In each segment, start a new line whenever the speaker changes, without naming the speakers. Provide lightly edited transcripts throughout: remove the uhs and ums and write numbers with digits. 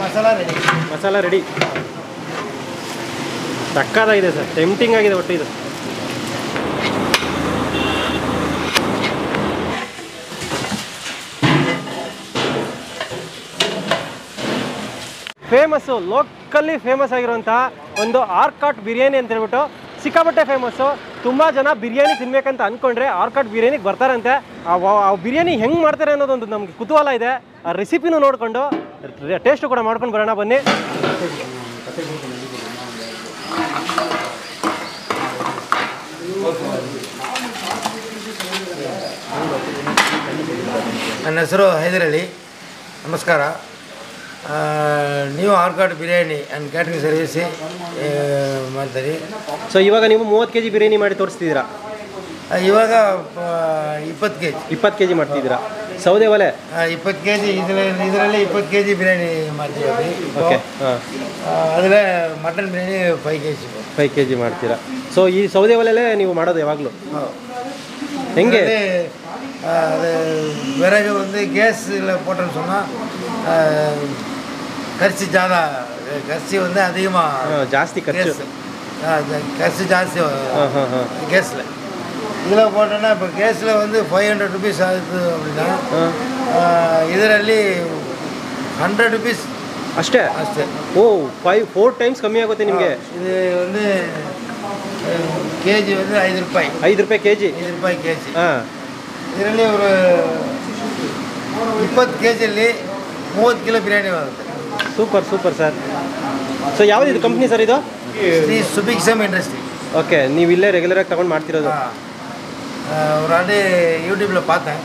Masala ready. ಸಕ್ಕತ್ತಾಗಿದೆ sir, tempting ಆಗಿದೆ ಒಟ್ಟು ಇದು. ಫೇಮಸ್ಸು, ಲೋಕಲ್ಲಿ ಫೇಮಸ್ ಆಗಿರುವಂತಹ ಒಂದು ಆರ್ಕಾಟ್ ಬಿರಿಯಾನಿ ಅಂತ ಹೇಳ್ಬಿಟ್ಟು ಸಿಕ್ಕಾಪಟ್ಟೆ ಫೇಮಸ್ಸು. ತುಂಬ ಜನ ಬಿರಿಯಾನಿ ತಿನ್ಬೇಕಂತ ಅಂದ್ಕೊಂಡ್ರೆ ಆರ್ಕಾಟ್ ಬಿರಿಯಾನಿಗೆ ಬರ್ತಾರಂತೆ. ಆ ಬಿರಿಯಾನಿ ಹೆಂಗೆ ಮಾಡ್ತಾರೆ ಅನ್ನೋದೊಂದು ನಮಗೆ ಕುತೂಹಲ ಇದೆ. ಆ ರೆಸಿಪಿನೂ ನೋಡಿಕೊಂಡು ಟೇಸ್ಟು ಕೂಡ ಮಾಡ್ಕೊಂಡು ಬರೋಣ ಬನ್ನಿ.
ನನ್ನ ಹೆಸರು ಹೈದರಲಿ. ನಮಸ್ಕಾರ. ನೀವು Arcot biryani and catering service ಮಾಡ್ತೀರಿ.
ಸೊ ಇವಾಗ ನೀವು 30 kg ಬಿರಿಯಾನಿ ಮಾಡಿ ತೋರಿಸ್ತಿದ್ದೀರಾ?
ಇವಾಗ 20 kg.
20 kg ಮಾಡ್ತಿದ್ದೀರಾ? ಸೌದೆ ಒಲೆ
20 kg. ಇದರಲ್ಲಿ 20 kg ಬಿರಿಯಾನಿ ಮಾಡ್ತೀವಿ.
ಓಕೆ.
ಅದರಲ್ಲೇ ಮಟನ್ ಬಿರಿಯಾನಿ 5 kg
ಮಾಡ್ತೀರಾ? ಸೊ ಈ ಸೌದೆ ಒಲೆಯಲ್ಲೇ ನೀವು ಮಾಡೋದು ಯಾವಾಗಲೂ? ಹೆಂಗೆ?
விறகு வந்து கேஸில் போட்டோன்னு சொன்னால் கரிசி கரிசி வந்து அதிகமாக
ஜாஸ்தி கரிசி
ஜாஸ்தி கேஸில். இதில் போட்டோன்னா இப்போ கேஸில் வந்து 500 rupees ஆகுது அப்படின்னா ಇದರಲ್ಲಿ 100 rupees
ಅಷ್ಟೇ. ಓ 4 times ಕಮ್ಮಿ ಆಗುತ್ತೆ ನಿಮಗೆ.
ಇದು ಒಂದು ಕೆಜಿ வந்து 5 ರೂಪಾಯಿ.
5 ರೂಪಾಯಿ ಕೆಜಿ.
5 ರೂಪಾಯಿ ಕೆಜಿ.
ಹಾಂ.
ಇದರಲ್ಲಿ ಅವರು 20 kgಯಲ್ಲಿ 30 kg ಬಿರಿಯಾನಿ ಬರುತ್ತೆ.
Super super sir. ಸೊ ಯಾವುದು ಇದು ಕಂಪ್ನಿ ಸರ್? ಇದು
ಶ್ರೀ ಸುಭಿಕ್ಷಮ್ ಇಂಡಸ್ಟ್ರಿ.
ಓಕೆ. ನೀವು ಇಲ್ಲೇ ರೆಗ್ಯುಲರಾಗಿ ತಗೊಂಡು ಮಾಡ್ತಿರೋದು?
ஒரு ஆண்டு யூடியூப்பில் பார்த்தேன்,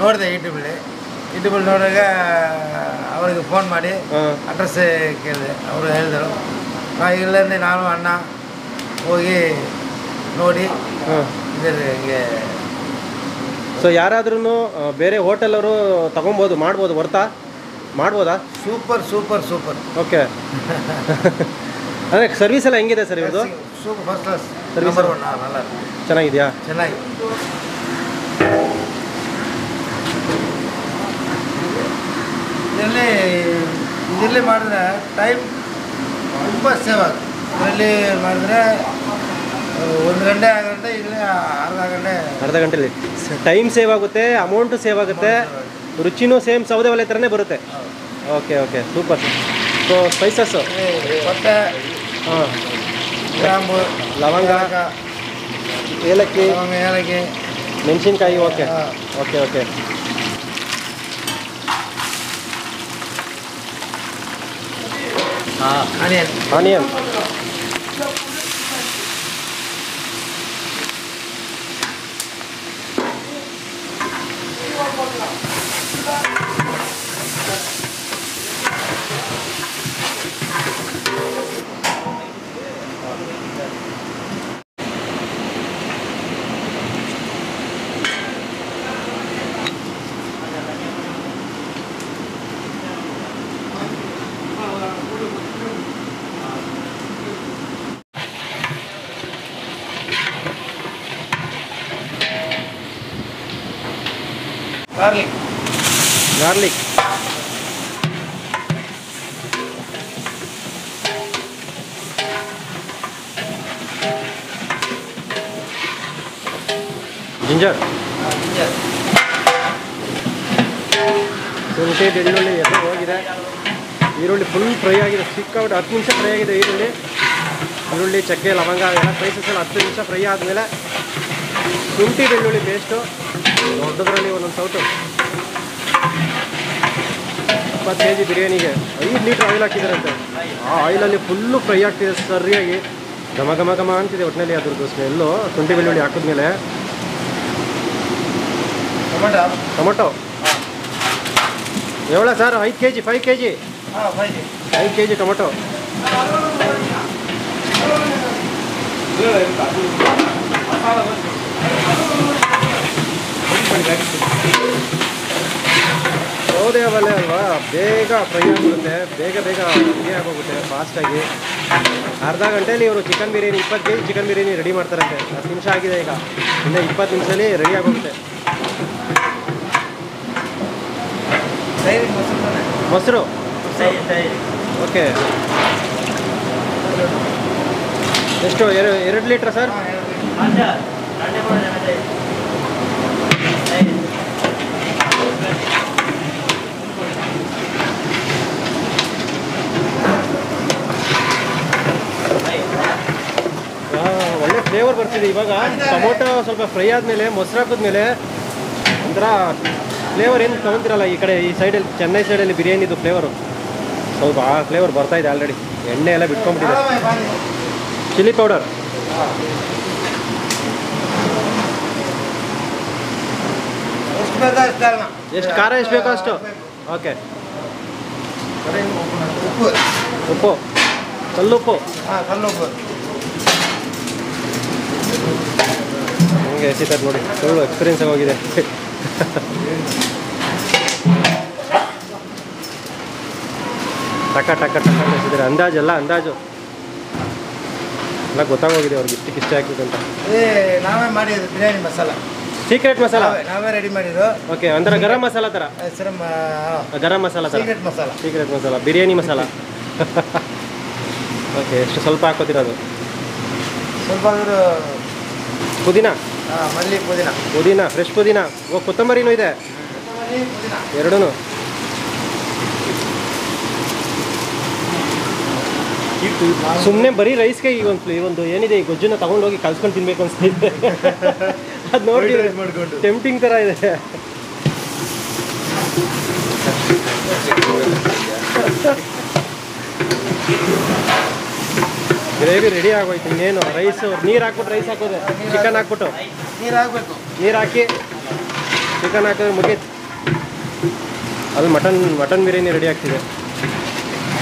ನೋಡಿದೆ. ಯೂಟ್ಯೂಬಲ್ಲಿ ನೋಡಿದಾಗ ಅವರಿಗೆ ಫೋನ್ ಮಾಡಿ ಅಡ್ರೆಸ್ ಕೇಳಿದೆ. ಅವರು ಹೇಳಿದರು. ಇಲ್ಲಂದ್ರೆ ನಾನು ಅಣ್ಣ ಹೋಗಿ ನೋಡಿ ಹಿಂಗೆ.
ಸೊ ಯಾರಾದ್ರೂ ಬೇರೆ ಹೋಟೆಲವರು ತಗೊಬೋದು, ಮಾಡ್ಬೋದು, ಮಾಡ್ಬೋದಾ?
Super super super.
ಓಕೆ. ಅಂದರೆ ಸರ್ವಿಸ್ ಎಲ್ಲ ಹೆಂಗಿದೆ ಸರ್ ಇವ್ರದ್ದು?
Super, first class
service.
நல்லா
ಚೆನ್ನಾಗಿದೆಯಾ?
ಚೆನ್ನಾಗಿ. ಇದರಲ್ಲಿ ಮಾಡಿದ್ರೆ ಟೈಮ್ ತುಂಬ ಸೇವ್ ಆಗುತ್ತೆ. ಇದರಲ್ಲಿ ಮಾಡಿದ್ರೆ 1 ಗಂಟೆ 2 ಗಂಟೆ, ಇಲ್ಲಿ ಅರ್ಧ ಗಂಟೆಲಿ
ಟೈಮ್ ಸೇವ್ ಆಗುತ್ತೆ, ಅಮೌಂಟು ಸೇವ್ ಆಗುತ್ತೆ, ರುಚಿನೂ ಸೇಮ್ ಸೌದೆ ಒಲೆ ಥರನೇ ಬರುತ್ತೆ. Okay okay, super. So spices
ಪಟ್ಟೆ, ಗ್ರಾಂಬು,
ಲವಂಗ, ಏಲಕ್ಕಿ, ಮೆಣಸಿನ್ಕಾಯಿ. Okay okay okay. Onion. Garlic. Ginger. ಶುಂಠಿ, ಬೆಳ್ಳುಳ್ಳಿ ಎಲ್ಲ ಹೋಗಿದೆ. ಈರುಳ್ಳಿ ಫುಲ್ ಫ್ರೈ ಆಗಿದೆ, ಸಿಕ್ಕಾಬಿಟ್ಟು 10 ನಿಮಿಷ ಫ್ರೈ ಆಗಿದೆ. ಈರುಳ್ಳಿ, ಚಕ್ಕೆ, ಲವಂಗ ಎಲ್ಲ ಸ್ಪೈಸಸ್ ಎಲ್ಲ 10 ನಿಮಿಷ ಫ್ರೈ ಆದಮೇಲೆ ಶುಂಠಿ ಬೆಳ್ಳುಳ್ಳಿ ಪೇಸ್ಟು ದೊಡ್ಡದ್ರಲ್ಲಿ ಒಂದೊಂದು ಸೌಟು. 20 kg ಬಿರಿಯಾನಿಗೆ 5 ಲೀಟ್ರ್ ಆಯಿಲ್ ಹಾಕಿದ್ದಾರಂತೆ. ಆ ಆಯಿಲಲ್ಲಿ ಫುಲ್ಲು ಫ್ರೈ ಆಗ್ತಿದೆ ಸರಿಯಾಗಿ, ಘಮ ಘಮ ಘಮ ಅಂತಿದೆ ಒಟ್ಟಿನಲ್ಲಿ ಅದ್ರದ್ದು ಸ್ಮೆಲ್ಲು. ಶುಂಠಿ ಬೆಳ್ಳುಳ್ಳಿ ಹಾಕಿದ್ಮೇಲೆ ಟೊಮೊಟೊ ಎವಳ sir? 5 kg 5 kg 5 kg tomato. ಸೌದೆ ಒಲೆ ಅಲ್ವಾ, ಬೇಗ ಫ್ರೈ ಆಗಿಬಿಡುತ್ತೆ, ಬೇಗ ಫ್ರೈ ಆಗೋಗುತ್ತೆ ಫಾಸ್ಟಾಗಿ. ಅರ್ಧ ಗಂಟೆಯಲ್ಲಿ ಇವರು chicken biryani 20 kg chicken biryani ready ಮಾಡ್ತಾರಂತೆ. 10 ನಿಮಿಷ ಆಗಿದೆ ಈಗ, ಇನ್ನು 20 ನಿಮಿಷದಲ್ಲಿ ರೆಡಿ ಆಗೋಗುತ್ತೆ. ಮೊಸರು ಓಕೆ, ಎಷ್ಟು 2 ಲೀಟ್ರಾ ಸರ್? ಒಳ್ಳೆ ಫ್ಲೇವರ್ ಬರ್ತಿದೆ ಇವಾಗ. ಟೊಮೊಟೊ ಸ್ವಲ್ಪ ಫ್ರೈ ಆದಮೇಲೆ ಮೊಸರು ಹಾಕಿದ್ಮೇಲೆ ಒಂಥರ ಫ್ಲೇವರ್ ಏನು ತೊಗೊತಿರಲ್ಲ ಈ ಕಡೆ, ಈ ಸೈಡಲ್ಲಿ ಚೆನ್ನೈ ಸೈಡಲ್ಲಿ ಬಿರಿಯಾನಿದು ಫ್ಲೇವರು ಸ್ವಲ್ಪ ಆ ಫ್ಲೇವರ್ ಬರ್ತಾಯಿದೆ ಆಲ್ರೆಡಿ. ಎಣ್ಣೆ ಎಲ್ಲ ಬಿಟ್ಕೊಂಡ್ಬಿಟ್ಟಿದೆ. ಚಿಲ್ಲಿ ಪೌಡರ್ ಎಷ್ಟು ಖಾರ ಎಷ್ಟು ಬೇಕೋ ಅಷ್ಟು. ಓಕೆ, ಉಪ್ಪು, ಕಲ್ಲುಪ್ಪು.
ಕಲ್ಲುಪ್ಪು
ಹಂಗೆ ಎಸಿತಾರೆ ನೋಡಿ, ಫುಲ್ಲು ಎಕ್ಸ್ಪೀರಿಯನ್ಸ್ ಆಗೋಗಿದೆ. ಟಕ ಟಕ ಟಕ ಎಸಿದ್ದಾರೆ. ಅಂದಾಜು ಎಲ್ಲ ಗೊತ್ತಾಗೋಗಿದೆ ಅವ್ರಿಗೆ ಇಷ್ಟ ಹಾಕಿದ್ದು ಅಂತ.
ನಾವೇ ಮಾಡಿದ್ದು ಬಿರಿಯಾನಿ ಮಸಾಲ,
ಸೀಕ್ರೆಟ್ ಮಸಾಲ
ನಾವೇ ರೆಡಿ ಮಾಡಿದ್ದು.
ಓಕೆ, ಅಂದ್ರೆ ಗರಂ ಮಸಾಲ ಥರ, ಗರಂ ಮಸಾಲ ಥರ, ಸೀಕ್ರೆಟ್ ಮಸಾಲ, ಬಿರಿಯಾನಿ ಮಸಾಲ. ಓಕೆ, ಎಷ್ಟು ಸ್ವಲ್ಪ ಹಾಕೋತಿರೋದು?
ಸ್ವಲ್ಪ
ಪುದೀನ,
ಮಲ್ಲಿ
ಪುದೀನ, ಫ್ರೆಶ್ ಪುದೀನ. ಕೊತ್ತಂಬರಿನೂ ಇದೆ, ಎರಡೂ. ಸುಮ್ಮನೆ ಬರೀ ರೈಸ್ಗೆ ಈ ಒಂದು ಏನಿದೆ ಈ ಗೊಜ್ಜನ್ನ ತಗೊಂಡೋಗಿ ಕಲ್ಸ್ಕೊಂಡು ತಿನ್ಬೇಕು ಅನಿಸ್ತಿದೆ. ಅದು ನೋಡಿ ಟೆಂಪ್ಟಿಂಗ್ ಥರ ಇದೆ. ಗ್ರೇವಿ ರೆಡಿ ಆಗೋಯ್ತು. ಇನ್ನೇನು ರೈಸು, ನೀರು ಹಾಕ್ಬಿಟ್ಟು ರೈಸ್ ಹಾಕೋದೆ, ಚಿಕನ್ ಹಾಕ್ಬಿಟ್ಟು ನೀರು ಹಾಕಿ ಚಿಕನ್ ಹಾಕಿದ್ರೆ ಮುಗೀತು. ಅದು ಮಟನ್ ಬಿರಿಯಾನಿ ರೆಡಿ ಆಗ್ತಿದೆ.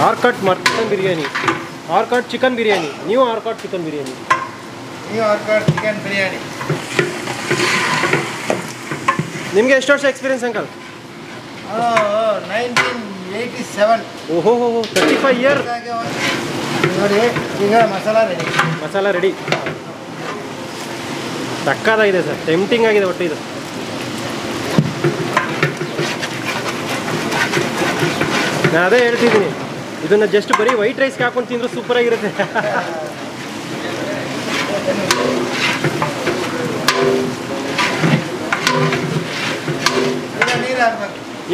ಆರ್ಕಟ್ ಮಟನ್ ಬಿರಿಯಾನಿ, ಆರ್ಕಟ್ ಚಿಕನ್ ಬಿರಿಯಾನಿ, ನೀವು ಆರ್ಕಟ್ ಚಿಕನ್ ಬಿರಿಯಾನಿ. ನಿಮಗೆ ಎಷ್ಟು ವರ್ಷ ಎಕ್ಸ್ಪೀರಿಯನ್ಸ್ ಅಂಕಲ್?
1987.
ಓಹೋ, 35 ಇಯರ್.
ನೋಡಿ ಈಗ ಮಸಾಲ ರೆಡಿ.
ಸಕ್ಕತ್ತಾಗಿದೆ ಸರ್, ಟೆಂಪ್ಟಿಂಗ್ ಆಗಿದೆ ಒಟ್ಟು ಇದು. ನಾನು ಅದೇ ಹೇಳ್ತಿದ್ದೀನಿ, ಇದನ್ನು ಜಸ್ಟ್ ಬರೀ ವೈಟ್ ರೈಸ್ಗೆ ಹಾಕೊಂಡು ತಿಂದರೂ ಸೂಪರಾಗಿರುತ್ತೆ.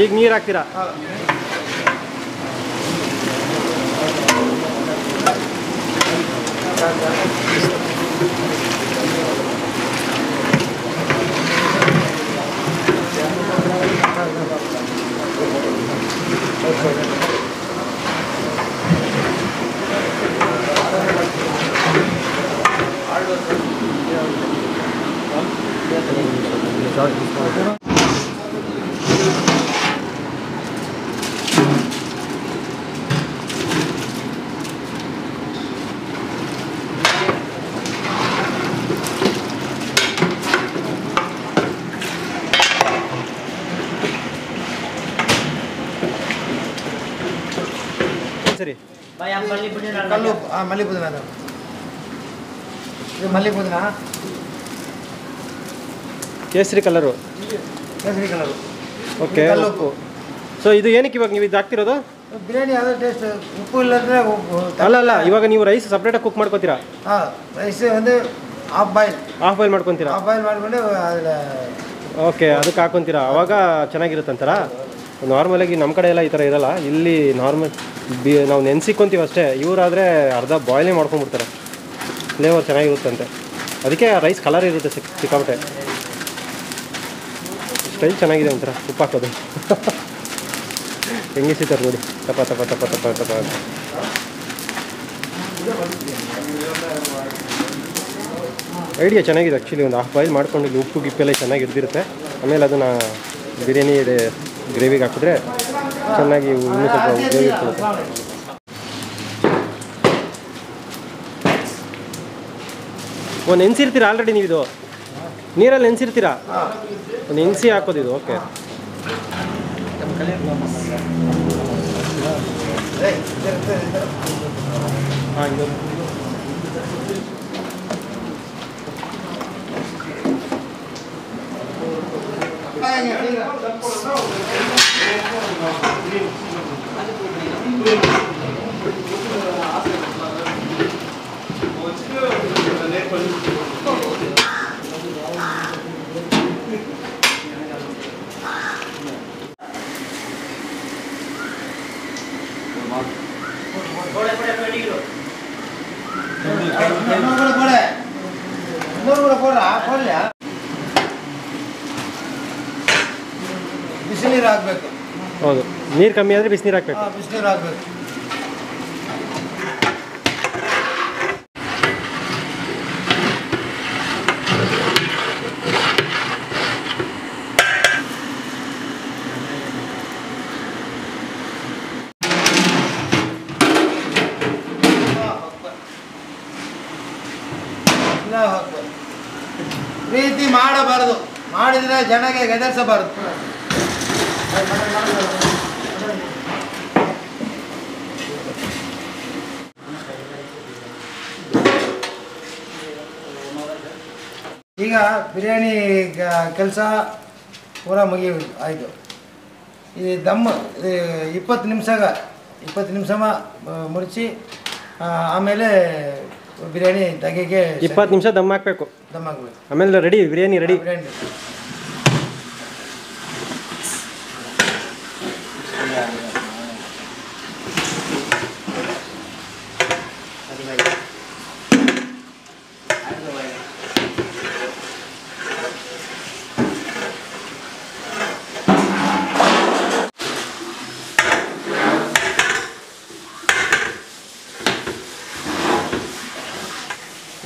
ಈಗ ನೀರು ಹಾಕ್ತೀರಾ? ಸರಿ,
ಕಲ್ಲು ಮಲ್ಲಿ ಪುದೀನ, ಇದು ಮಲ್ಲಿ ಪುದೀನ,
ಕೇಸರಿ ಕಲರು. ಓಕೆ,
ಕಲ್ಲುಪ್ಪು.
ಸೊ ಇದು ಏನಕ್ಕೆ ಇವಾಗ ನೀವು ಇದು ಹಾಕ್ತಿರೋದು?
ಬಿರಿಯಾನಿ ಯಾವುದೇ ಟೇಸ್ಟ್. ಉಪ್ಪು ಇಲ್ಲಂದರೆ
ಅಲ್ಲ, ಇವಾಗ ನೀವು ರೈಸ್ ಸಪ್ರೇಟಾಗಿ ಕುಕ್ ಮಾಡ್ಕೊತೀರಾ?
ಹಾಂ, ರೈಸ್ ಒಂದು ಹಾಫ್ ಬಾಯ್ಲ್
ಮಾಡ್ಕೊತೀರಾ?
ಮಾಡ್ಕೊಂಡು
ಓಕೆ, ಅದಕ್ಕೆ ಹಾಕೊತೀರಾ, ಅವಾಗ ಚೆನ್ನಾಗಿರುತ್ತಂತಾರ. ನಾರ್ಮಲಾಗಿ ನಮ್ಮ ಕಡೆ ಎಲ್ಲ ಈ ಥರ ಇರಲ್ಲ. ಇಲ್ಲಿ ನಾರ್ಮಲ್ ನಾವು ನೆನೆಸಿಕೊಂತೀವಿ ಅಷ್ಟೇ. ಇವರಾದರೆ ಅರ್ಧ ಬಾಯ್ಲೇ ಮಾಡ್ಕೊಂಡ್ಬಿಡ್ತಾರೆ. ಫ್ಲೇವರ್ ಚೆನ್ನಾಗಿರುತ್ತಂತೆ, ಅದಕ್ಕೆ ರೈಸ್ ಕಲರ್ ಇರುತ್ತೆ ಸಿಕ್ಕಾಪಟ್ಟೆ. ಸ್ಟೈಲ್ ಚೆನ್ನಾಗಿದೆ ಒಂಥರ ಉಪ್ಪು ಹಾಕೋದು. ಹೆಂಗಿಸಿತಾರೆ ನೋಡಿ, ತಪ ತಪ ತಪ ತಪ ತಪ ಅಂತ. ಐಡಿಯಾ ಚೆನ್ನಾಗಿದೆ ಆ್ಯಕ್ಚುಲಿ. ಒಂದು ಹಾಫ್ ಬಾಯ್ಲ್ ಮಾಡ್ಕೊಂಡು ಉಪ್ಪು ಗಿಪ್ಪೆಲ್ಲ ಚೆನ್ನಾಗಿ ಹಿಡ್ದಿರುತ್ತೆ. ಆಮೇಲೆ ಅದನ್ನು ಬಿರಿಯಾನಿ ಗ್ರೇವಿಗೆ ಹಾಕಿದ್ರೆ ಚೆನ್ನಾಗಿ ಇನ್ನೂ ಸ್ವಲ್ಪ ಗ್ರೇವಿ ಇರ್ತದೆ. ನೆನೆಸಿರ್ತೀರಾ ಆಲ್ರೆಡಿ ನೀವು? ಇದು ನೀರಲ್ಲಿ ನೆನೆಸಿರ್ತೀರಾ? ನೆನೆಸಿ ಹಾಕೋದು ಇದು. ಓಕೆ, ಹಾಂ, ಇದು
ಬಿಸಿನೀರು ಹಾಕ್ಬೇಕು.
ಹೌದು, ನೀರು ಕಮ್ಮಿ ಆದರೆ ಬಿಸಿನೀರು ಹಾಕ್ಬೇಕು.
ಬಿಸಿನೀರು ಹಾಕ್ಬೇಕು. ಪ್ರೀತಿ ಮಾಡಬಾರದು, ಮಾಡಿದರೆ ಜನಗೆ ಗೆದರ್ಸಬಾರದು. ಈಗ ಬಿರಿಯಾನಿ ಕೆಲಸ ಪೂರ ಆಯಿತು. ಈ ದಮ್ 20 ನಿಮಿಷ ಮುರಿಸಿ ಆಮೇಲೆ ಬಿರಿಯಾನಿ ತೆಗೆಗೆ
20 ನಿಮಿಷ ದಮ್ ಹಾಕಬೇಕು. ಆಮೇಲೆ ರೆಡಿ, ಬಿರಿಯಾನಿ ರೆಡಿ.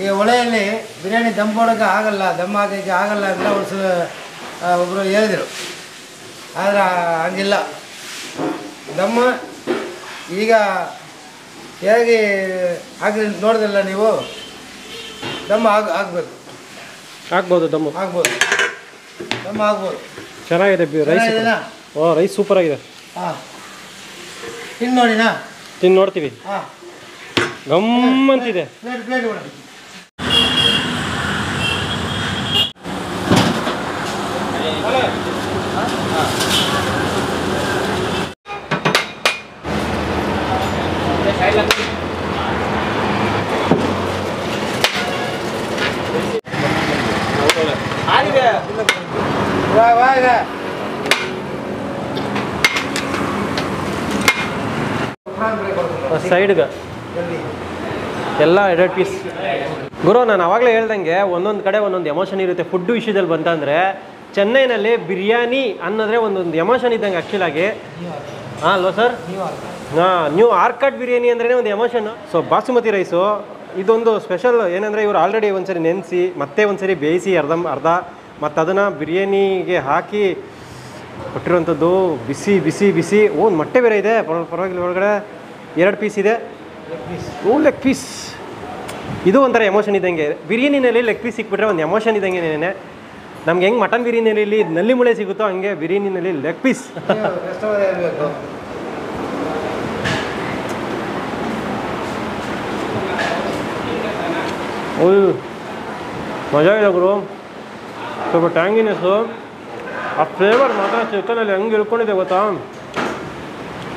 ಈ ಒಲೆಯಲ್ಲಿ ಬಿರಿಯಾನಿ ದಮ್ ಮಾಡೋಕ್ಕೆ ಆಗಲ್ಲ, ದಮ್ ಹಾಕೋಕ್ಕೆ ಆಗಲ್ಲ ಅಂತ ಒಬ್ಬರು ಹೇಳಿದರು. ಆದರೆ ಹಂಗಿಲ್ಲ. ದಮ್ ಈಗ ಹೇಗೆ ಹಾಕಿ ನೋಡಿದ್ರಲ್ಲ ನೀವು, ದಮ್ ಹಾಕ್ಬೋದು. ದಮ್ ಆಗ್ಬೋದು.
ಚೆನ್ನಾಗಿದೆ ರೈಸ್. ಓ, ರೈಸ್ ಸೂಪರ್ ಆಗಿದೆ.
ಹಾಂ, ತಿಂದು ನೋಡಿನಾ?
ತಿಂದು ನೋಡ್ತೀವಿ.
ಹಾಂ,
ಗಮ್ಮಂತಿದೆ.
ಪ್ಲೇಟ್ ಕೊಡ.
ಸೈಡ್ಗೆ ಎಲ್ಲ 2 ಪೀಸ್. ಗುರು, ನಾನು ಆವಾಗಲೇ ಹೇಳ್ದಂಗೆ ಒಂದೊಂದು ಕಡೆ ಒಂದೊಂದು ಎಮೋಷನ್ ಇರುತ್ತೆ. ಫುಡ್ ವಿಷಯದಲ್ಲಿ ಬಂತಂದರೆ ಚೆನ್ನೈನಲ್ಲಿ ಬಿರಿಯಾನಿ ಅನ್ನೋದ್ರೆ ಒಂದೊಂದು ಎಮೋಷನ್ ಇದ್ದಂಗೆ ಆ್ಯಕ್ಚುಲಾಗಿ. ಹಾಂ ಅಲ್ವಾ ಸರ್? ನ್ಯೂ ಆರ್ಕಾಟ್ ಬಿರಿಯಾನಿ ಅಂದ್ರೇ ಒಂದು ಎಮೋಷನ್ನು. ಸೊ ಬಾಸುಮತಿ ರೈಸು ಇದೊಂದು ಸ್ಪೆಷಲ್. ಏನಂದರೆ ಇವರು ಆಲ್ರೆಡಿ ಒಂದ್ಸರಿ ನೆನೆಸಿ ಮತ್ತೆ ಒಂದ್ಸರಿ ಬೇಯಿಸಿ ಅರ್ಧ ಮತ್ತು ಅದನ್ನು ಬಿರಿಯಾನಿಗೆ ಹಾಕಿ ಕೊಟ್ಟಿರುವಂಥದ್ದು. ಬಿಸಿ ಬಿಸಿ ಬಿಸಿ. ಒಂದು ಮೊಟ್ಟೆ ಬೇರೆ ಇದೆ, ಪರವಾಗಿಲ್ಲ. ಒಳಗಡೆ 2 ಪೀಸ್ ಇದೆ. Leg piece. ಇದು ಒಂಥರ ಎಮೋಷನ್ ಇದ್ದಂಗೆ. ಬಿರಿಯಾನಿನಲ್ಲಿ ಲೆಗ್ ಪೀಸ್ ಸಿಕ್ಬಿಟ್ರೆ ಒಂದು ಎಮೋಷನ್ ಇದ್ದಂಗೆ. ನಮ್ಗೆ ಹೆಂಗೆ ಮಟನ್ ಬಿರಿಯಾನಿಯಲ್ಲಿ ನಲ್ಲಿ ಮುಳೆ ಸಿಗುತ್ತೋ ಹಂಗೆ ಬಿರಿಯಾನಿನಲ್ಲಿ ಲೆಗ್ ಪೀಸ್. ಮಜಾ ಇದೆ ಗುರು. ಸ್ವಲ್ಪ ಟ್ಯಾಂಗಿನೆಸ್ಸು, ಆ ಫ್ಲೇವರ್ ಮಾತ್ರ ಚಿಕನಲ್ಲಿ ಹೆಂಗೆ ಇಳ್ಕೊಂಡಿದೆ ಗೊತ್ತಾ.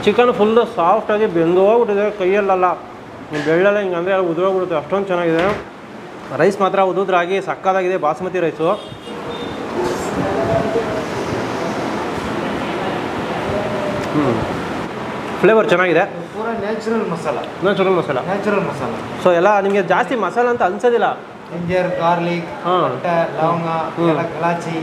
ಚಿಕನ್ ಫುಲ್ಲು ಸಾಫ್ಟಾಗಿ ಬೆಂದು ಹೋಗ್ಬಿಟ್ಟಿದೆ ಕೈಯಲ್ಲ. ಬೆಳ್ಳೆಲ್ಲ ಹಿಂಗೆ ಅಂದರೆ ಉದುರೋಗ್ಬಿಡುತ್ತೆ, ಅಷ್ಟೊಂದು ಚೆನ್ನಾಗಿದೆ. ರೈಸ್ ಮಾತ್ರ ಉದುದ್ರಾಗಿ ಸಕ್ಕತ್ತಾಗಿದೆ ಬಾಸುಮತಿ ರೈಸು. ಫ್ಲೇವರ್ ಚೆನ್ನಾಗಿದೆ.
ನ್ಯಾಚುರಲ್ ಮಸಾಲ.
ಸೊ ಎಲ್ಲ ನಿಮಗೆ ಜಾಸ್ತಿ ಮಸಾಲ ಅಂತ ಅನ್ಸೋದಿಲ್ಲ.
ಜಿಂಜರ್, ಗಾರ್ಲಿಕ್, ಲವಂಗ, ಇಲಾಚಿ,